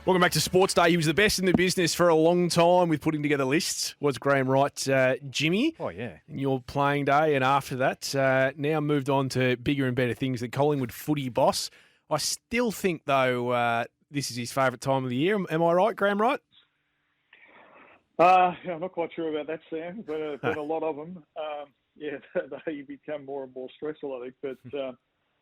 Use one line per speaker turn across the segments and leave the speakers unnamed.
Welcome back to Sports Day. He was the best in the business for a long time with putting together lists. Was Graham Wright, Jimmy?
Oh, yeah.
In your playing day, and after that, now moved on to bigger and better things. The Collingwood footy boss. I still think, though, this is his favourite time of the year. Am I right, Graham Wright?
I'm not quite sure about that, Sam. Been a lot of them. They become more and more stressful, I think. But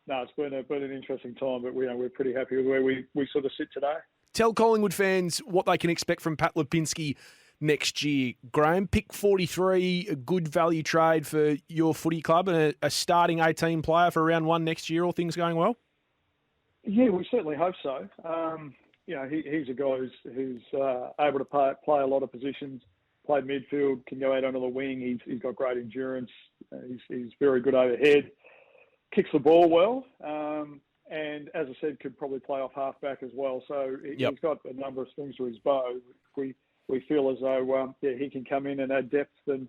no, it's been an interesting time. But we're pretty happy with where we sort of sit today.
Tell Collingwood fans what they can expect from Pat Lipinski next year. Graham, pick 43, a good value trade for your footy club and a starting 18 player for round one next year, all things going well?
Yeah, we certainly hope so. He's a guy who's able to play a lot of positions, play midfield, can go out onto the wing. He's got great endurance. He's very good overhead, kicks the ball well. And as I said, could probably play off half-back as well. So he's got a number of strings to his bow. We feel as though he can come in and add depth, and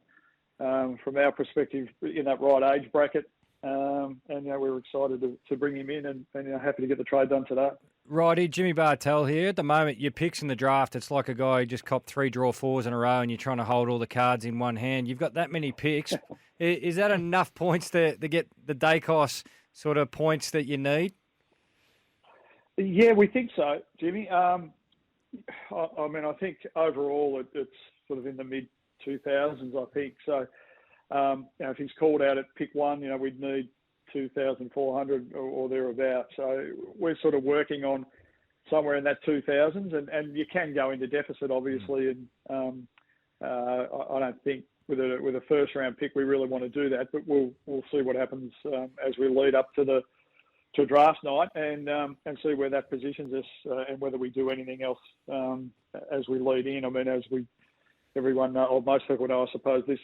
from our perspective, in that right age bracket. We're excited to bring him in and happy to get the trade done today.
Righty, Jimmy Bartell here. At the moment, your picks in the draft, it's like a guy who just copped 3 draw 4s in a row and you're trying to hold all the cards in one hand. You've got that many picks. Is that enough points to get the Dacos sort of points that you need?
Yeah, we think so, Jimmy. I think overall it's sort of in the mid-2000s, I think. So, if he's called out at pick 1, we'd need 2,400 or thereabouts. So we're sort of working on somewhere in that 2,000s, and you can go into deficit, obviously. And I don't think with a first-round pick we really want to do that, but we'll see what happens as we lead up to draft night and see where that positions us and whether we do anything else as we lead in. I mean, everyone or most people know, I suppose, this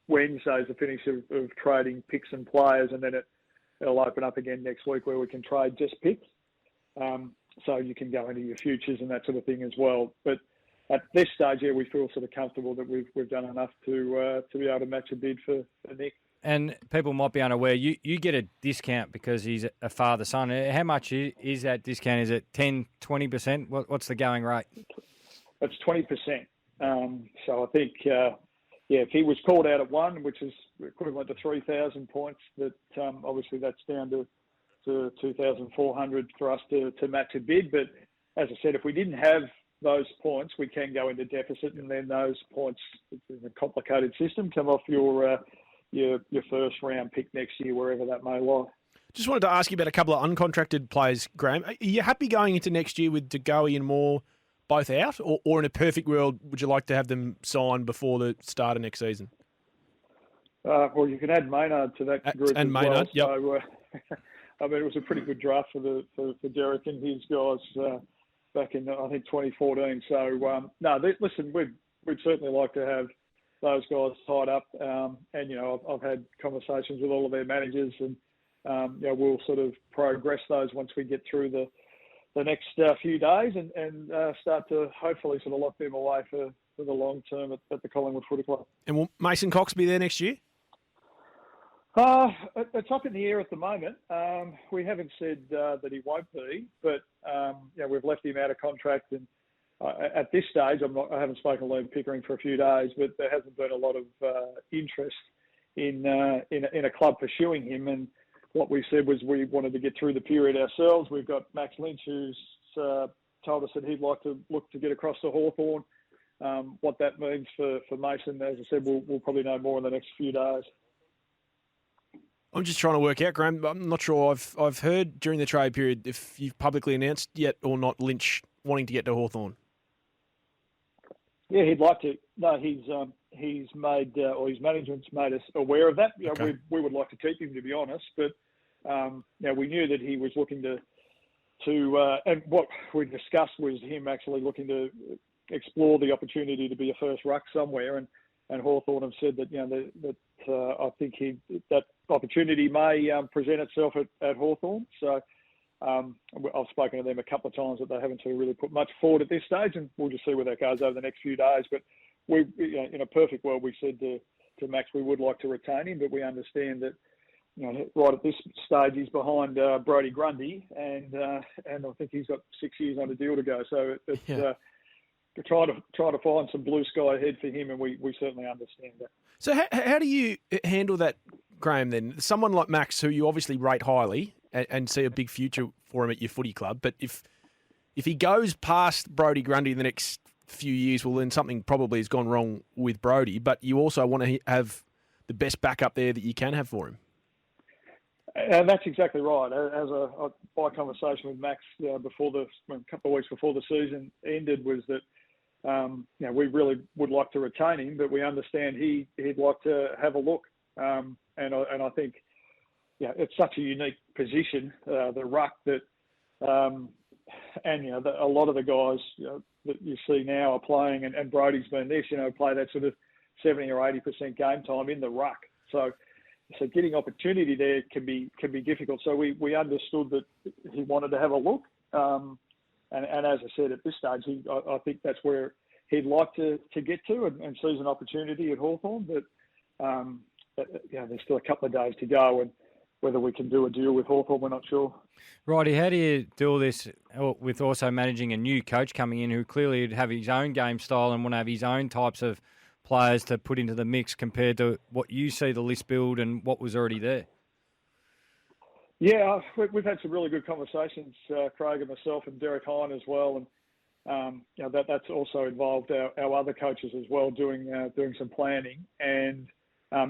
Wednesday is the finish of trading picks and players, and then it'll open up again next week where we can trade just picks. So you can go into your futures and that sort of thing as well. But at this stage, we feel sort of comfortable that we've done enough to be able to match a bid for Nick.
And people might be unaware, you get a discount because he's a father-son. How much is that discount? Is it 10, 20%? What's the going rate?
It's 20%. So I think, if he was called out at 1, which is equivalent to 3,000 points, that obviously that's down to 2,400 for us to match a bid. But as I said, if we didn't have those points, we can go into deficit, and then those points, it's a complicated system, come off your first round pick next year, wherever that may lie.
Just wanted to ask you about a couple of uncontracted players, Graham. Are you happy going into next year with De Goey and Moore both out, or in a perfect world, would you like to have them signed before the start of next season?
Well, you can add Maynard to that group
and
as
Maynard,
well.
yep.
So, it was a pretty good draft for Derek and his guys back in, I think, 2014. So, listen, we'd certainly like to have those guys tied up. I've had conversations with all of their managers, and we'll sort of progress those once we get through the next few days and start to hopefully sort of lock them away for the long term at the Collingwood Footy Club.
And will Mason Cox be there next year?
It's up in the air at the moment. We haven't said that he won't be, but we've left him out of contract, and at this stage, I haven't spoken to Liam Pickering for a few days, but there hasn't been a lot of interest in a club pursuing him. And what we said was we wanted to get through the period ourselves. We've got Max Lynch, who's told us that he'd like to look to get across to Hawthorn. What that means for Mason, as I said, we'll probably know more in the next few days.
I'm just trying to work out, Graham. I'm not sure. I've heard during the trade period if you've publicly announced yet or not Lynch wanting to get to Hawthorn.
Yeah, he'd like to. No, he's made or his management's made us aware of that.
Okay.
We would like to keep him, to be honest, but we knew that he was looking to and what we discussed was him actually looking to explore the opportunity to be a first ruck somewhere, and Hawthorn have said that I think that opportunity may present itself at Hawthorn. So I've spoken to them a couple of times, but they haven't really put much forward at this stage, and we'll just see where that goes over the next few days. But we, in a perfect world, we said to Max we would like to retain him, but we understand that right at this stage, he's behind Brody Grundy, and I think he's got 6 years on a deal to go. So it's try to find some blue sky ahead for him, and we certainly understand that.
So how do you handle that, Graham, then? Someone like Max, who you obviously rate highly and see a big future for him at your footy club, but if he goes past Brody Grundy in the next few years, well, then something probably has gone wrong with Brody, but you also want to have the best backup there that you can have for him.
And that's exactly right. As my conversation with Max a couple of weeks before the season ended was that we really would like to retain him, but we understand he'd like to have a look. And I think it's such a unique position, the ruck, that a lot of the guys that you see now are playing, and Brody's been this, play that sort of 70 or 80% game time in the ruck. So getting opportunity there can be difficult. So we understood that he wanted to have a look. And as I said, at this stage, I think that's where he'd like to get to and sees an opportunity at Hawthorn. But there's still a couple of days to go, and whether we can do a deal with Hawthorn, we're not sure.
Righty, how do you do all this with also managing a new coach coming in who clearly would have his own game style and want to have his own types of players to put into the mix compared to what you see the list build and what was already there?
Yeah, we've had some really good conversations, Craig and myself and Derek Hine as well, and that's also involved our other coaches as well doing some planning, and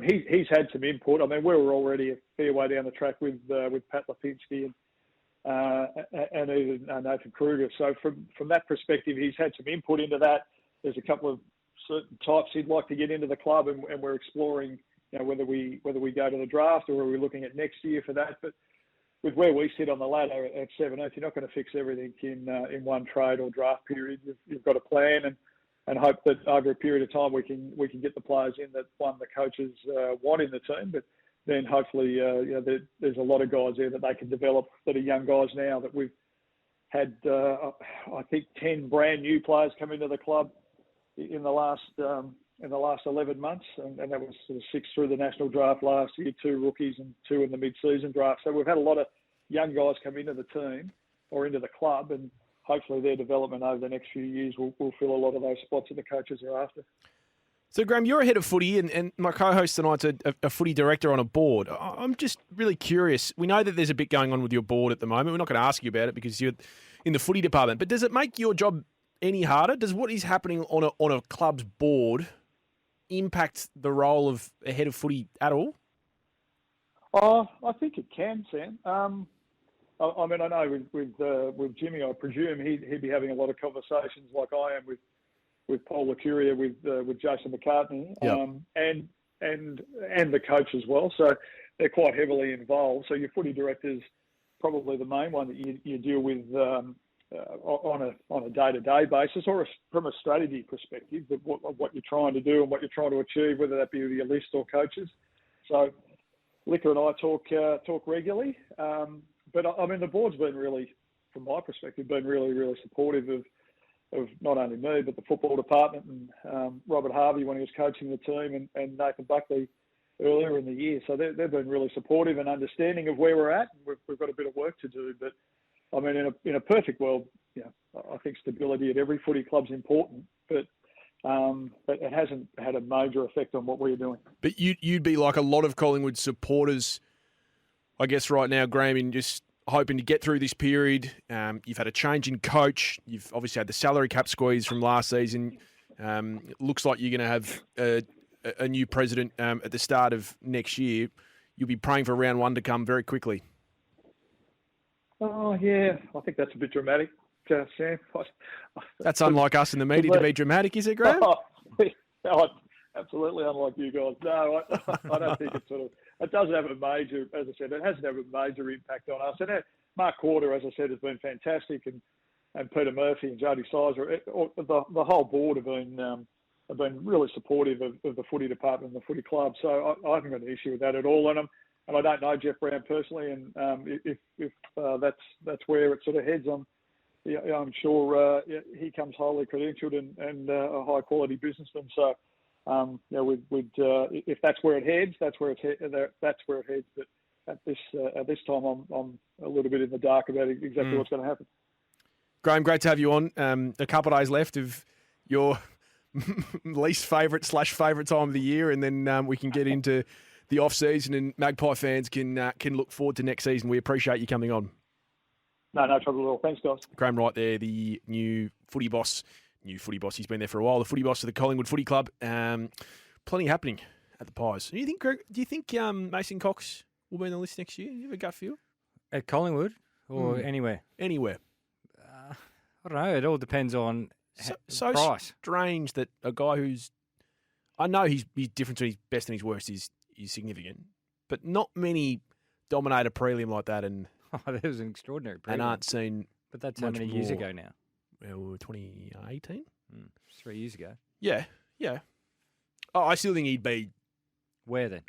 he's had some input. I mean, we were already a fair way down the track with Pat Lipinski and even Nathan Kruger. So from that perspective, he's had some input into that. There's a couple of certain types he'd like to get into the club, and we're exploring whether we go to the draft or are we looking at next year for that. But with where we sit on the ladder at 17th, you're not going to fix everything in one trade or draft period. You've got to plan and hope that over a period of time we can get the players in that the coaches want in the team. But then hopefully there's a lot of guys there that they can develop that are young guys now. That we've had I think 10 brand new players come into the club in the last 11 months, and that was sort of 6 through the national draft last year, 2 rookies and 2 in the mid-season draft. So we've had a lot of young guys come into the team or into the club, and hopefully their development over the next few years will fill a lot of those spots that the coaches are after.
So, Graham, you're a head of footy, and my co-host tonight's a footy director on a board. I'm just really curious. We know that there's a bit going on with your board at the moment. We're not going to ask you about it because you're in the footy department. But does it make your job any harder? Does what is happening on a club's board impact the role of a head of footy at all?
I think it can, Sam. I mean, I know with Jimmy, I presume he'd be having a lot of conversations like I am with Paul LaCuria, with Jason McCartney,
yep.
and the coach as well. So they're quite heavily involved. So your footy director's probably the main one that you deal with on a day-to-day basis, or from a strategy perspective, but what you're trying to do and what you're trying to achieve, whether that be with your list or coaches. So Licker and I talk regularly, but I mean the board's been really, from my perspective, really, really supportive of not only me but the football department and Robert Harvey when he was coaching the team, and Nathan Buckley earlier in the year. So they've been really supportive and understanding of where we're at. We've got a bit of work to do, but I mean, in a perfect world, I think stability at every footy club's important, but it hasn't had a major effect on what we're doing.
But you'd be like a lot of Collingwood supporters, I guess, right now, Graham, in just hoping to get through this period. You've had a change in coach. You've obviously had the salary cap squeeze from last season. It looks like you're going to have a new president at the start of next year. You'll be praying for round 1 to come very quickly.
Oh, yeah. I think that's a bit dramatic, Sam.
That's unlike us in the media to be dramatic, is it, Graham?
Oh, absolutely unlike you guys. No, I don't think it doesn't have a major, as I said, it hasn't had a major impact on us. And Mark Corder, as I said, has been fantastic, and Peter Murphy and Jody Sizer, the whole board have been really supportive of the footy department and the footy club. So I haven't got an issue with that at all. And I don't know Jeff Brown personally, and if that's where it sort of heads on, I'm sure he comes highly credentialed and a high quality businessman. So if that's where it heads, that's where it heads. But at this time, I'm a little bit in the dark about exactly what's going to happen.
Graham, great to have you on. A couple of days left of your least favourite / favourite time of the year, and then we can get into the off season, and Magpie fans can look forward to next season. We appreciate you coming on.
No trouble at all. Thanks, guys.
Graham Wright there, the new footy boss. He's been there for a while. The footy boss of the Collingwood Footy Club. Plenty happening at the Pies. Do you think Mason Cox will be on the list next year? You have a gut feel?
At Collingwood or anywhere?
Anywhere.
I don't know. It all depends on
So
price.
Strange that a guy who's, I know he's different to his best and his worst is significant, but not many dominate a prelim like that and
That was an extraordinary prelim.
and aren't seen.
But that's how
much
many years
more.
ago now?
Well, 2018.
3 years ago.
Yeah. Oh, I still think he'd be.
Where then?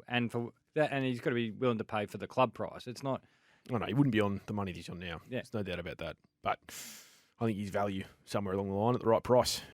And for that, and he's got to be willing to pay for the club price. It's not.
Oh no, he wouldn't be on the money that he's on now.
Yeah.
There's no doubt about that. But I think his value somewhere along the line at the right price.